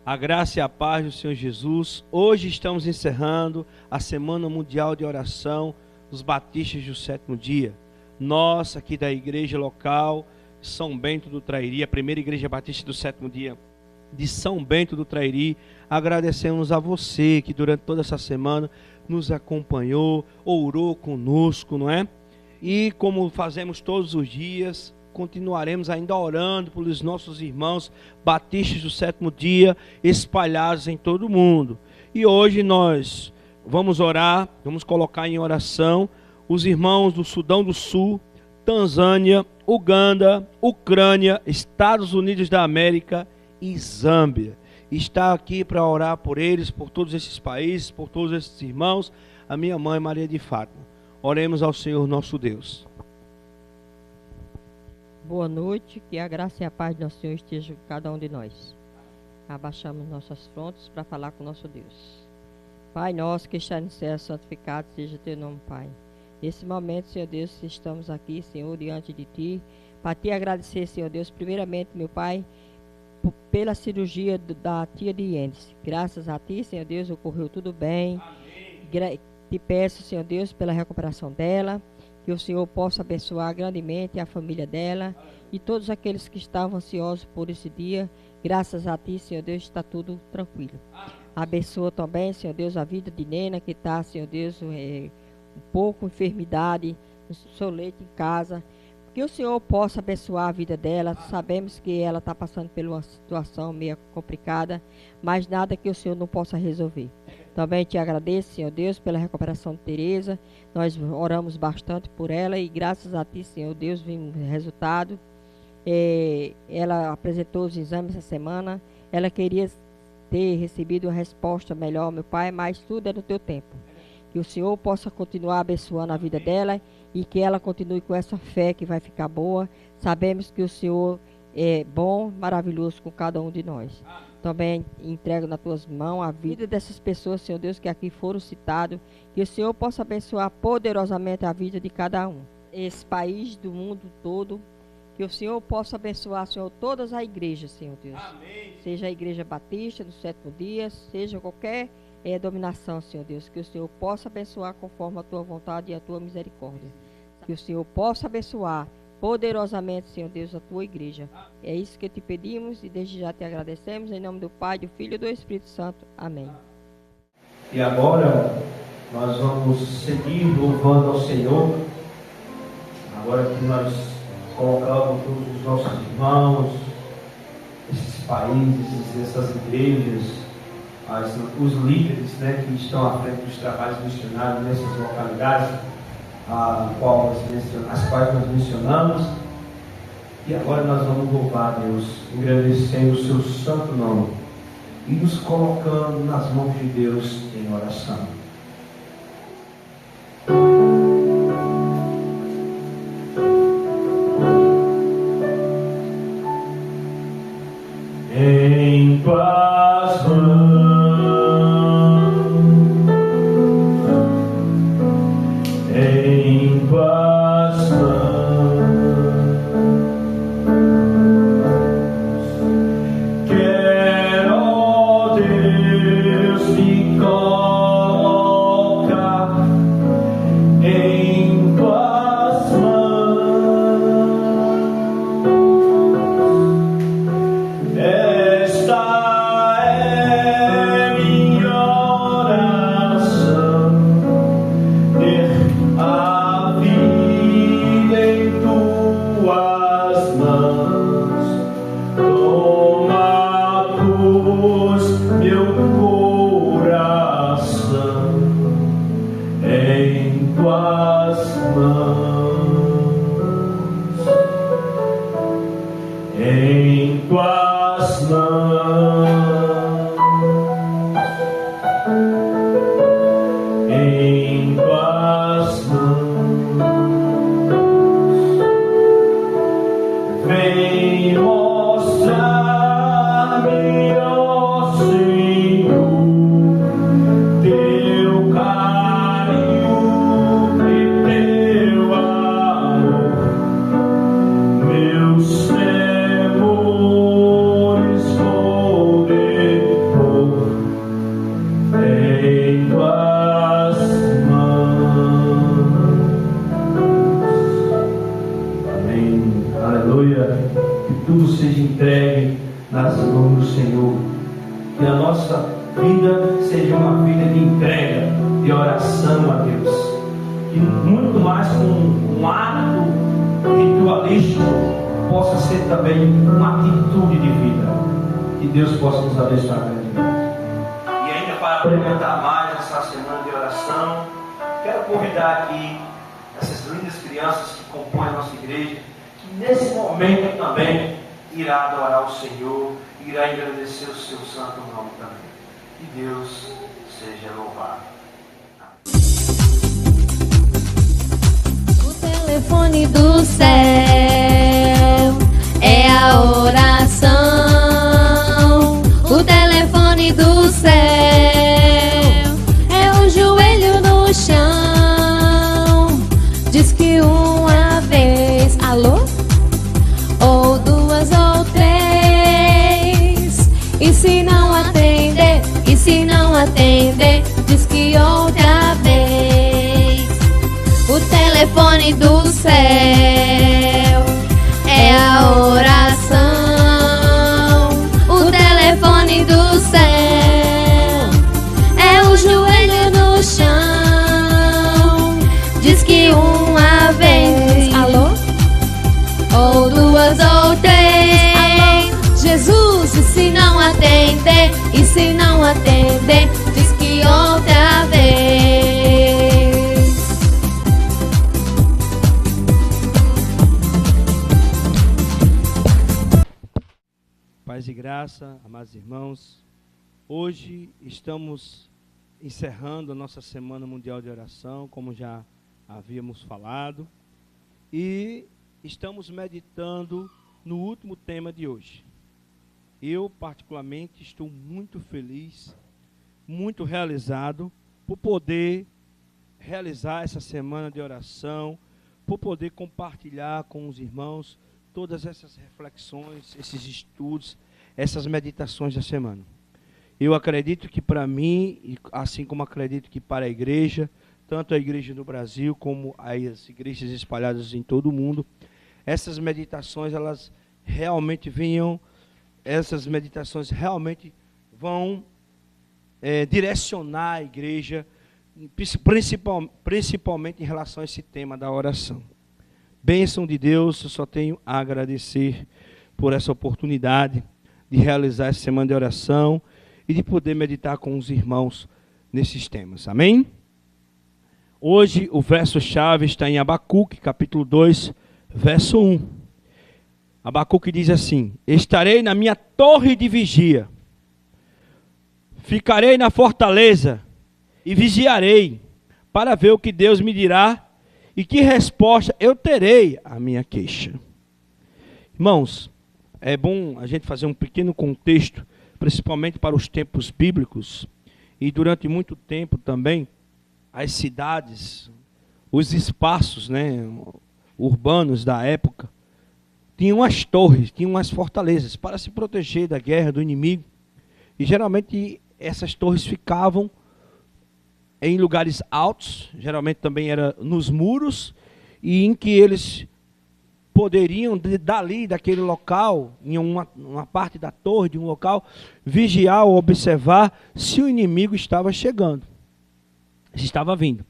A graça e a paz do Senhor Jesus. Hoje estamos encerrando a Semana Mundial de Oração dos Batistas do Sétimo Dia. Nós, aqui da igreja local, São Bento do Trairi, a primeira igreja batista do Sétimo Dia de São Bento do Trairi, agradecemos a você que durante toda essa semana nos acompanhou, orou conosco, não é? E como fazemos todos os dias, continuaremos ainda orando pelos nossos irmãos batistas do Sétimo Dia espalhados em todo o mundo. E hoje nós vamos orar, vamos colocar em oração os irmãos do Sudão do Sul, Tanzânia, Uganda, Ucrânia, Estados Unidos da América e Zâmbia. Está aqui para orar por eles, por todos esses países, por todos esses irmãos, a minha mãe Maria de Fátima. Oremos ao Senhor nosso Deus. Boa noite, que a graça e a paz do nosso Senhor esteja com cada um de nós. Abaixamos nossas frontes para falar com o nosso Deus. Pai nosso que está no céu, santificado seja teu nome, Pai. Nesse momento, Senhor Deus, estamos aqui, Senhor, diante de Ti, para Te agradecer, Senhor Deus, primeiramente, meu Pai, pela cirurgia da tia de Yênice. Graças a Ti, Senhor Deus, ocorreu tudo bem. Te peço, Senhor Deus, pela recuperação dela, que o Senhor possa abençoar grandemente a família dela e todos aqueles que estavam ansiosos por esse dia. Graças a Ti, Senhor Deus, está tudo tranquilo. Abençoa também, Senhor Deus, a vida de Nena, que está, Senhor Deus, um pouco enfermidade, no seu leite em casa. Que o Senhor possa abençoar a vida dela. Sabemos que ela está passando por uma situação meio complicada, mas nada que o Senhor não possa resolver. Também te agradeço, Senhor Deus, pela recuperação de Tereza. Nós oramos bastante por ela e graças a Ti, Senhor Deus, vem o resultado. Ela apresentou os exames essa semana. Ela queria ter recebido uma resposta melhor, meu Pai, mas tudo é no Teu tempo. Que o Senhor possa continuar abençoando a vida dela e que ela continue com essa fé que vai ficar boa. Sabemos que o Senhor é bom, maravilhoso com cada um de nós. Também entrego nas Tuas mãos a vida dessas pessoas, Senhor Deus, que aqui foram citados. Que o Senhor possa abençoar poderosamente a vida de cada um. Esse país, do mundo todo, que o Senhor possa abençoar, Senhor, todas as igrejas, Senhor Deus. Amém. Seja a igreja batista do Sétimo Dia, seja qualquer dominação, Senhor Deus, que o Senhor possa abençoar conforme a Tua vontade e a Tua misericórdia. Que o Senhor possa abençoar poderosamente, Senhor Deus, a Tua igreja. É isso que te pedimos e desde já te agradecemos, em nome do Pai, do Filho e do Espírito Santo. Amém. E agora nós vamos seguir louvando ao Senhor. Agora que nós colocamos todos os nossos irmãos, esses países, essas igrejas, os líderes, né, que estão à frente dos trabalhos missionários nessas localidades, as quais nós mencionamos. E agora nós vamos louvar a Deus, engrandecendo o seu santo nome e nos colocando nas mãos de Deus em oração. Em paz em paz quero, ó Deus, me colocar em paz. Esta é do Senhor. Que a nossa vida seja uma vida de entrega, de oração a Deus. Que muito mais que um ato ritualístico possa ser também uma atitude de vida. Que Deus possa nos abençoar. E ainda para implementar mais essa semana de oração, quero convidar aqui essas lindas crianças que compõem a nossa igreja, que nesse momento também irá adorar o Senhor, irá agradecer o seu santo nome também. Que Deus seja louvado. O telefone do céu é a oração. O telefone do céu é o joelho no chão. Diz que uma vez, alô? Ou duas ou três. E se não atender, diz que outra vez. O telefone do céu é a oração. O telefone do céu é o joelho no chão. Diz que uma vez, alô? Ou duas ou três. Alô? Jesus, e se não atender, diz que outra vez. Paz e graça, amados irmãos. Hoje estamos encerrando a nossa Semana Mundial de Oração, como já havíamos falado. E estamos meditando no último tema de hoje. Eu, particularmente, estou muito feliz, muito realizado por poder realizar essa semana de oração, por poder compartilhar com os irmãos todas essas reflexões, esses estudos, essas meditações da semana. Eu acredito que para mim, assim como acredito que para a igreja, tanto a igreja no Brasil como as igrejas espalhadas em todo o mundo, essas meditações, essas meditações realmente vão direcionar a igreja, principalmente em relação a esse tema da oração. Bênção de Deus, eu só tenho a agradecer por essa oportunidade de realizar essa semana de oração e de poder meditar com os irmãos nesses temas. Amém? Hoje o verso-chave está em Abacuque, capítulo 2, verso 1. Abacuque diz assim: estarei na minha torre de vigia, ficarei na fortaleza e vigiarei, para ver o que Deus me dirá e que resposta eu terei à minha queixa. Irmãos, é bom a gente fazer um pequeno contexto, principalmente para os tempos bíblicos, e durante muito tempo também, as cidades, os espaços, urbanos da época, tinham as torres, tinham as fortalezas para se proteger da guerra, do inimigo. E geralmente essas torres ficavam em lugares altos, geralmente também era nos muros, e em que eles poderiam, daquele local, em uma parte da torre, de um local, vigiar ou observar se o inimigo estava chegando, se estava vindo.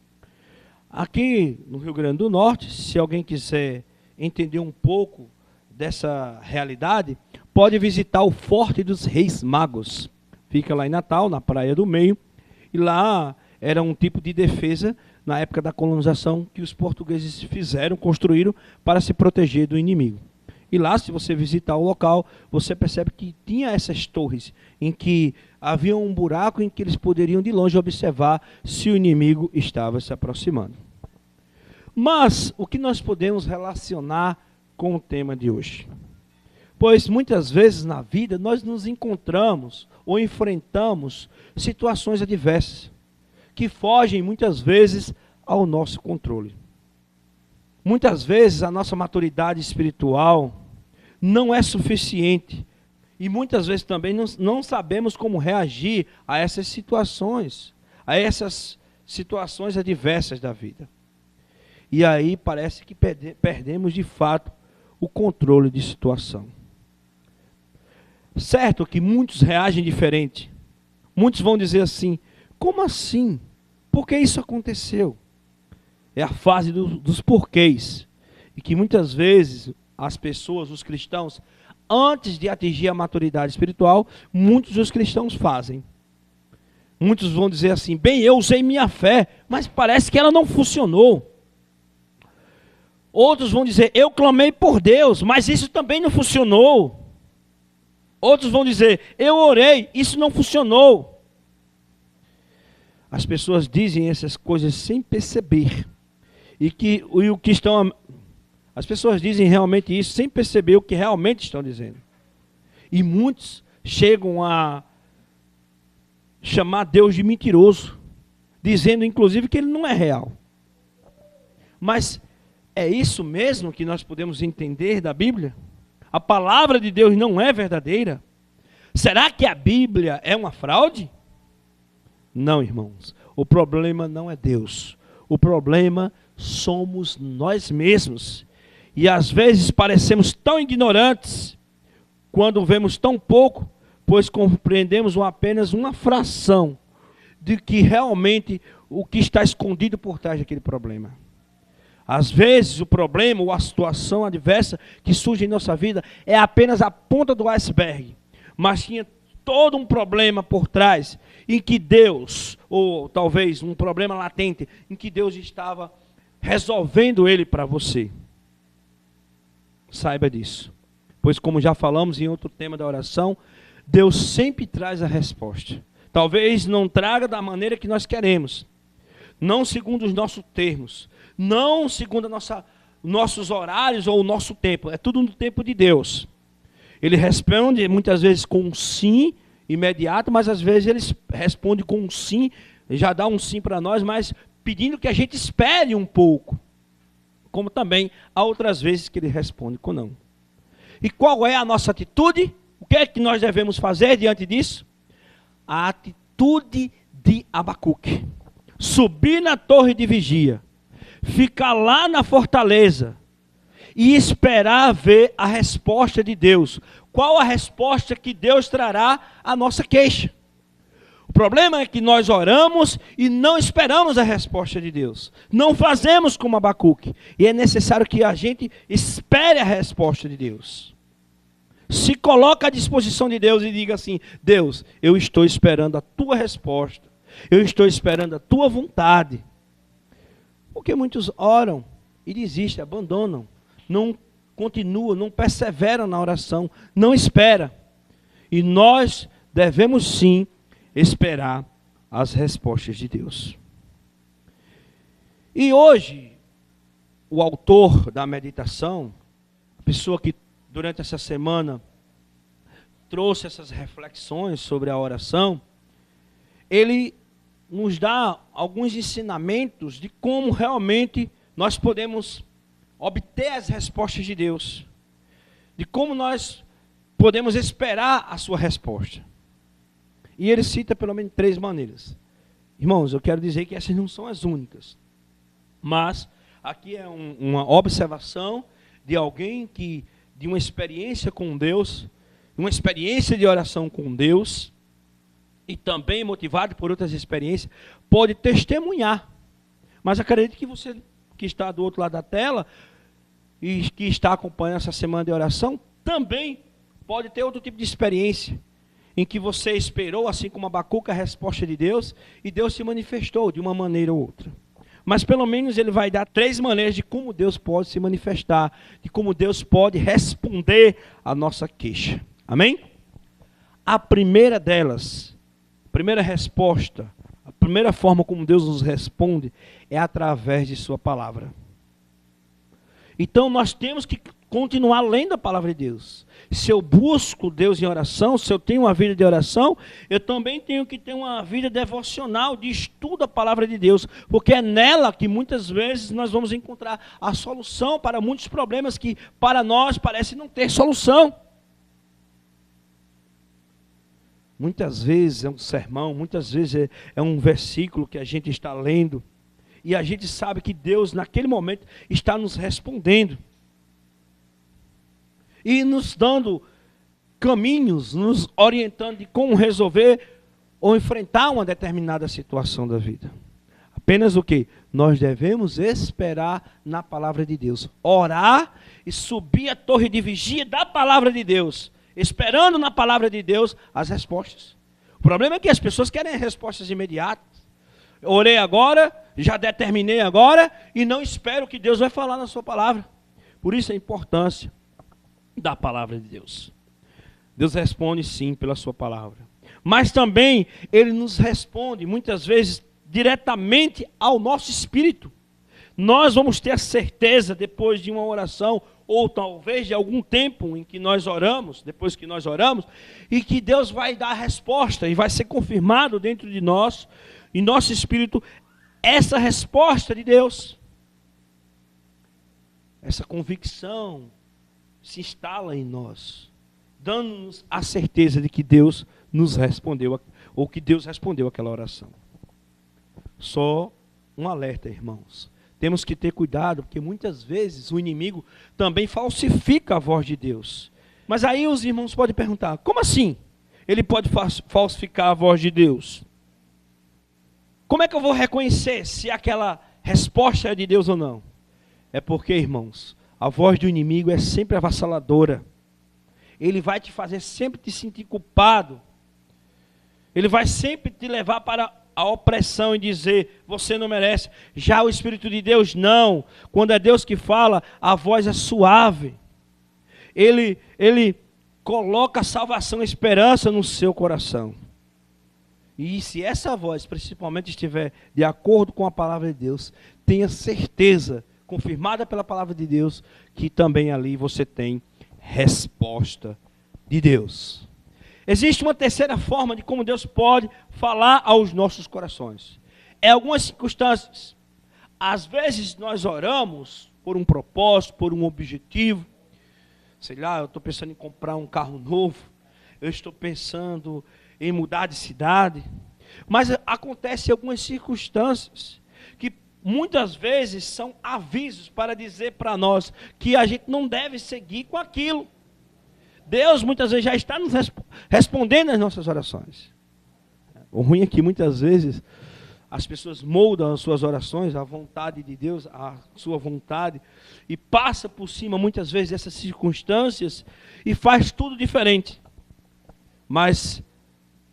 Aqui no Rio Grande do Norte, se alguém quiser entender um pouco dessa realidade, pode visitar o Forte dos Reis Magos. Fica lá em Natal, na Praia do Meio, e lá era um tipo de defesa na época da colonização que os portugueses construíram para se proteger do inimigo. E lá, se você visitar o local, você percebe que tinha essas torres, em que havia um buraco em que eles poderiam de longe observar se o inimigo estava se aproximando. Mas o que nós podemos relacionar com o tema de hoje? Pois muitas vezes na vida nós nos encontramos ou enfrentamos situações adversas que fogem muitas vezes ao nosso controle. Muitas vezes a nossa maturidade espiritual não é suficiente e muitas vezes também não sabemos como reagir a essas situações adversas da vida. E aí parece que perdemos de fato o controle de situação. Certo que muitos reagem diferente. Muitos vão dizer assim: como assim? Por que isso aconteceu? É a fase dos porquês. E que muitas vezes as pessoas, os cristãos, antes de atingir a maturidade espiritual, muitos dos cristãos fazem. Muitos vão dizer assim: bem, eu usei minha fé, mas parece que ela não funcionou. Outros vão dizer: eu clamei por Deus, mas isso também não funcionou. Outros vão dizer: eu orei, isso não funcionou. As pessoas dizem essas coisas sem perceber. As pessoas dizem realmente isso sem perceber o que realmente estão dizendo. E muitos chegam a chamar Deus de mentiroso, dizendo inclusive que ele não é real. Mas é isso mesmo que nós podemos entender da Bíblia? A palavra de Deus não é verdadeira? Será que a Bíblia é uma fraude? Não, irmãos. O problema não é Deus. O problema somos nós mesmos. E às vezes parecemos tão ignorantes quando vemos tão pouco, pois compreendemos apenas uma fração de que realmente o que está escondido por trás daquele problema. Às vezes o problema ou a situação adversa que surge em nossa vida é apenas a ponta do iceberg, mas tinha todo um problema por trás, em que Deus, ou talvez um problema latente, em que Deus estava resolvendo ele para você. Saiba disso, pois como já falamos em outro tema da oração, Deus sempre traz a resposta. Talvez não traga da maneira que nós queremos, não segundo os nossos termos, não segundo nossos horários ou o nosso tempo. É tudo no tempo de Deus. Ele responde muitas vezes com um sim imediato, mas às vezes ele responde com um sim, já dá um sim para nós, mas pedindo que a gente espere um pouco. Como também há outras vezes que ele responde com não. E qual é a nossa atitude? O que é que nós devemos fazer diante disso? A atitude de Abacuque. Subir na torre de vigia, ficar lá na fortaleza e esperar ver a resposta de Deus. Qual a resposta que Deus trará à nossa queixa? O problema é que nós oramos e não esperamos a resposta de Deus. Não fazemos como Abacuque. E é necessário que a gente espere a resposta de Deus. Se coloque à disposição de Deus e diga assim: Deus, eu estou esperando a tua resposta. Eu estou esperando a tua vontade. Porque muitos oram e desistem, abandonam. Não continuam, não perseveram na oração, não esperam. E nós devemos sim esperar as respostas de Deus. E hoje, o autor da meditação, a pessoa que durante essa semana trouxe essas reflexões sobre a oração, ele nos dá alguns ensinamentos de como realmente nós podemos obter as respostas de Deus, de como nós podemos esperar a sua resposta. E ele cita pelo menos 3 maneiras. Irmãos, eu quero dizer que essas não são as únicas, mas aqui é uma observação de alguém que, de uma experiência com Deus, uma experiência de oração com Deus, e também motivado por outras experiências, pode testemunhar. Mas acredito que você que está do outro lado da tela e que está acompanhando essa semana de oração, também pode ter outro tipo de experiência, em que você esperou, assim como Abacuque, a resposta de Deus, e Deus se manifestou de uma maneira ou outra. Mas pelo menos ele vai dar 3 maneiras de como Deus pode se manifestar, de como Deus pode responder a nossa queixa. Amém? A primeira delas, a primeira resposta, a primeira forma como Deus nos responde é através de sua palavra. Então nós temos que continuar lendo a palavra de Deus. Se eu busco Deus em oração, se eu tenho uma vida de oração, eu também tenho que ter uma vida devocional, de estudo da palavra de Deus, porque é nela que muitas vezes nós vamos encontrar a solução para muitos problemas que para nós parece não ter solução. Muitas vezes é um sermão, muitas vezes é um versículo que a gente está lendo, e a gente sabe que Deus naquele momento está nos respondendo, e nos dando caminhos, nos orientando de como resolver ou enfrentar uma determinada situação da vida. Apenas o que? Nós devemos esperar na palavra de Deus. Orar e subir a torre de vigia da palavra de Deus. Esperando na palavra de Deus as respostas. O problema é que as pessoas querem respostas imediatas. Orei agora, já determinei agora e não espero que Deus vai falar na sua palavra. Por isso a importância da palavra de Deus. Deus responde sim pela sua palavra. Mas também Ele nos responde muitas vezes diretamente ao nosso espírito. Nós vamos ter a certeza depois de uma oração, ou talvez de algum tempo em que nós oramos, depois que nós oramos, e que Deus vai dar a resposta e vai ser confirmado dentro de nós, em nosso espírito, essa resposta de Deus. Essa convicção se instala em nós, dando-nos a certeza de que Deus nos respondeu, ou que Deus respondeu aquela oração. Só um alerta, irmãos. Temos que ter cuidado, porque muitas vezes o inimigo também falsifica a voz de Deus. Mas aí os irmãos podem perguntar, como assim? Ele pode falsificar a voz de Deus? Como é que eu vou reconhecer se aquela resposta é de Deus ou não? É porque, irmãos, a voz do inimigo é sempre avassaladora. Ele vai te fazer sempre te sentir culpado. Ele vai sempre te levar para a opressão e dizer, você não merece. Já o Espírito de Deus, não. Quando é Deus que fala, a voz é suave. Ele coloca salvação e esperança no seu coração. E se essa voz, principalmente, estiver de acordo com a palavra de Deus, tenha certeza, confirmada pela palavra de Deus, que também ali você tem resposta de Deus. Existe uma terceira forma de como Deus pode falar aos nossos corações. Em algumas circunstâncias, às vezes nós oramos por um propósito, por um objetivo. Sei lá, eu estou pensando em comprar um carro novo, eu estou pensando em mudar de cidade. Mas acontecem algumas circunstâncias que muitas vezes são avisos para dizer para nós que a gente não deve seguir com aquilo. Deus muitas vezes já está nos respondendo às nossas orações. O ruim é que muitas vezes as pessoas moldam as suas orações, a vontade de Deus, a sua vontade, e passa por cima muitas vezes dessas circunstâncias e faz tudo diferente. Mas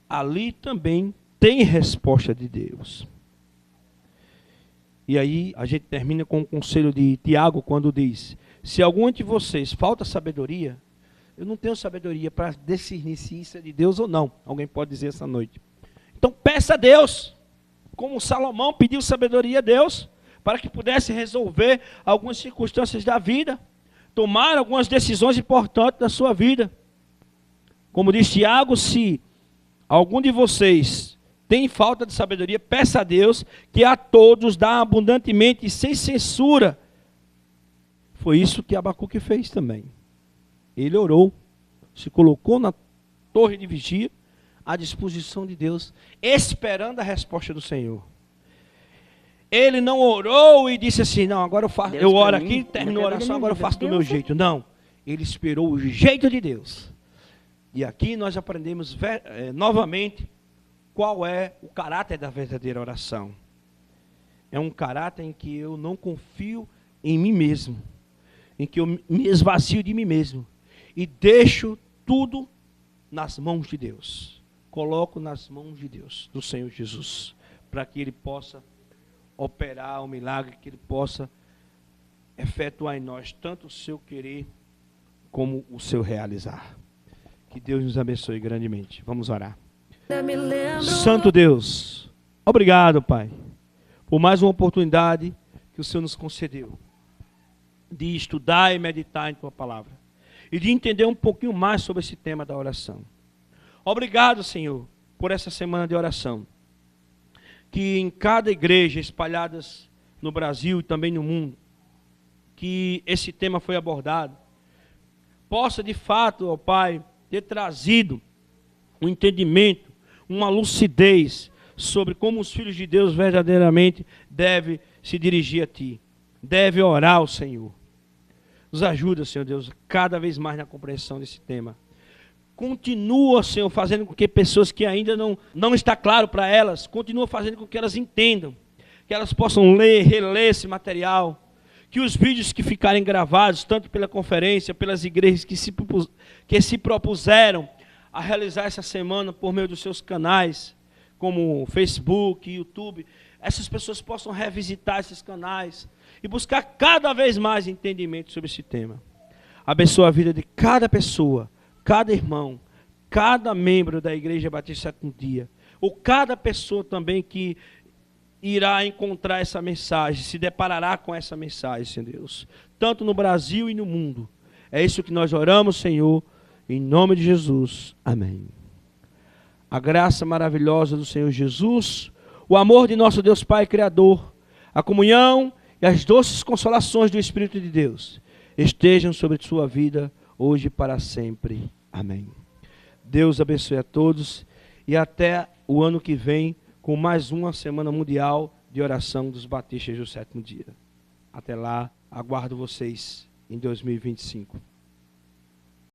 ali também tem resposta de Deus. E aí a gente termina com o conselho de Tiago quando diz, se algum de vocês falta sabedoria, eu não tenho sabedoria para discernir se isso é de Deus ou não. Alguém pode dizer essa noite. Então peça a Deus, como Salomão pediu sabedoria a Deus, para que pudesse resolver algumas circunstâncias da vida, tomar algumas decisões importantes da sua vida. Como diz Tiago, se algum de vocês tem falta de sabedoria, peça a Deus, que a todos dá abundantemente e sem censura. Foi isso que Abacuque fez também. Ele orou, se colocou na torre de vigia, à disposição de Deus, esperando a resposta do Senhor. Ele não orou e disse assim, não, agora eu faço, eu oro aqui, termino a oração, agora eu faço do meu jeito. Não, ele esperou o jeito de Deus. E aqui nós aprendemos novamente qual é o caráter da verdadeira oração. É um caráter em que eu não confio em mim mesmo, em que eu me esvazio de mim mesmo e deixo tudo nas mãos de Deus. Coloco nas mãos de Deus, do Senhor Jesus, para que Ele possa operar o milagre, que Ele possa efetuar em nós tanto o seu querer como o seu realizar. Que Deus nos abençoe grandemente. Vamos orar. Santo Deus, obrigado, Pai, por mais uma oportunidade que o Senhor nos concedeu de estudar e meditar em Tua palavra e de entender um pouquinho mais sobre esse tema da oração. Obrigado, Senhor, por essa semana de oração, que em cada igreja espalhadas no Brasil e também no mundo, que esse tema foi abordado, possa de fato, ó Pai, ter trazido um entendimento, uma lucidez sobre como os filhos de Deus verdadeiramente devem se dirigir a Ti, devem orar ao Senhor. Nos ajuda, Senhor Deus, cada vez mais na compreensão desse tema. continua, Senhor, fazendo com que pessoas que ainda não está claro para elas, continua fazendo com que elas entendam, que elas possam ler, reler esse material, que os vídeos que ficarem gravados, tanto pela conferência, pelas igrejas que se propuseram a realizar essa semana por meio dos seus canais, como Facebook, YouTube, essas pessoas possam revisitar esses canais e buscar cada vez mais entendimento sobre esse tema. Abençoa a vida de cada pessoa, cada irmão, cada membro da Igreja Batista Sétimo Dia, ou cada pessoa também que irá encontrar essa mensagem, se deparará com essa mensagem, Senhor Deus, tanto no Brasil e no mundo. É isso que nós oramos, Senhor, em nome de Jesus. Amém. A graça maravilhosa do Senhor Jesus, o amor de nosso Deus Pai Criador, a comunhão e as doces consolações do Espírito de Deus estejam sobre sua vida hoje e para sempre. Amém. Deus abençoe a todos e até o ano que vem com mais uma Semana Mundial de Oração dos Batistas do Sétimo Dia. Até lá, aguardo vocês em 2025.